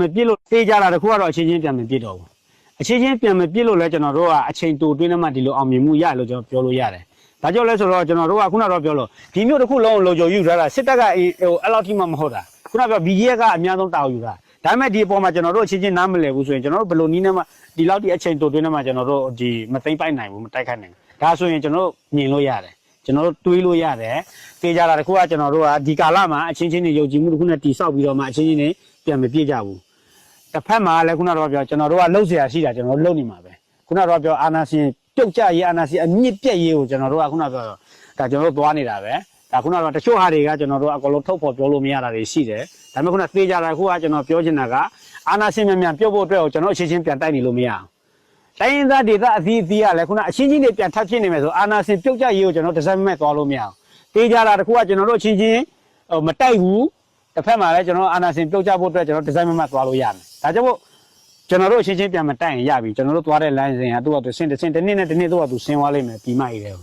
မပြည့်လို့သေးကြတာတခုကတော့အချင်းချင်းပြန်မပြည့်တော့ဘူးအချင်းချင်းပြန်မပြည့်လို့လဲကျွန်တော်တို့ကအချိန်တူတွင်းထဲမှာဒီလိုအောင်မြင်မှုရလို့ကျွန်တော်ပြောလို့ရတယ်ဒါကြောင့်လဲဆိုတော့ကျွန်တော်တို့ကခုနကတော့ပြောလို့ဒီမျိုးတစ်ခုလုံးလုံခြုံယူထားတာစစ်တပ်ကဟိုအဲ့လောက်ထိမှမဟုတ်တာခုနကပြော BGF ကအများဆုံးတာဝန်ယူတာဒါပေမဲ့ဒီအပေါ်မှာကျွန်တော်တို့အချင်းချင်းနားမလည်ဘူးဆိုရင်ကျွန်တော်တို့ဘယ်လိုနည်းနဲ့မှဒီလောက်ဒီအချိန်တူတွင်းထဲမှာကျွန်တော်တို့ဒီမသိမ့်ပိုက်နိုင်ဘူးမတိုက်ခိုက်နိုင်ဘူးဒါဆိုရင်ကျွန်တော်တို့မြင်လို့ရတယ်ကျွန်တော်တို့တွေးလို့ရတယ်တေးကြတာတခုကကျွန်တော်တို့ကဒီကာလမှာအချင်းချင်းတွေယုံကြည်မှုတစ်ခုနဲ့တိဆောက်ပြီးတော့မှအချင်းချင်းတွေပြန်မပြည့်ကြဘူးတစ်ဖက်မှာလည်းခုနကတော့ပြောကျွန်တော်တို့ကလှုပ်เสียရှိတာကျွန်တော်တို့လှုပ်နေမှာပဲခုနကတော့ပြောအာနာရှင်ပြုတ်ကြရေးအာနာရှင်အမြင့်ပြက်ရေးကိုကျွန်တော်တို့ကခုနပြောဒါကျွန်တော်တို့သွားနေတာပဲဒါခုနကတော့တချို့ဟာတွေကကျွန်တော်တို့အကုန်လုံးထုတ်ဖော်ပြောလို့မရတာတွေရှိတယ်ဒါပေမဲ့ခုနသေကြတာခုကကျွန်တော်ပြောချင်တာကအာနာရှင်မြန်ပြုတ်ဖို့အတွက်ကိုကျွန်တော်အချင်းချင်းပြန်တိုက်နေလို့မရအောင်တိုင်းရင်းသားဒေသအသီးကလည်းခုနအချင်းချင်းတွေပြန်ထပ်ဖြစ်နေမယ်ဆိုအာနာရှင်ပြုတ်ကြရေးကိုကျွန်တော်ဒီဇိုင်းမဲ့သွားလို့မရအောင်သေကြတာတခုကကျွန်တော်တို့အချင်းချင်းမတိုက်ဘူးတစ်ဖက်မှာလည်းကျွန်တော်အာနာရှင်ပြုတ်ကြဖို့အတွက်ကျွန်တော်ဒီဇိုင်းမဲ့သွားလို့ရမယ်ဒါကြောင့်မို့ကျွန်တော်တို့အချင်းချင်းပြန်မတိုက်ရင်ရပြီကျွန်တော်တို့သွားတဲ့ line စဉ်ကသူ့ကသူဆင်းတစ်နေ့နဲ့တစ်နေ့သူ့ကသူဆင်းသွားလိမ့်မယ်ပြီးမှရည်တယ်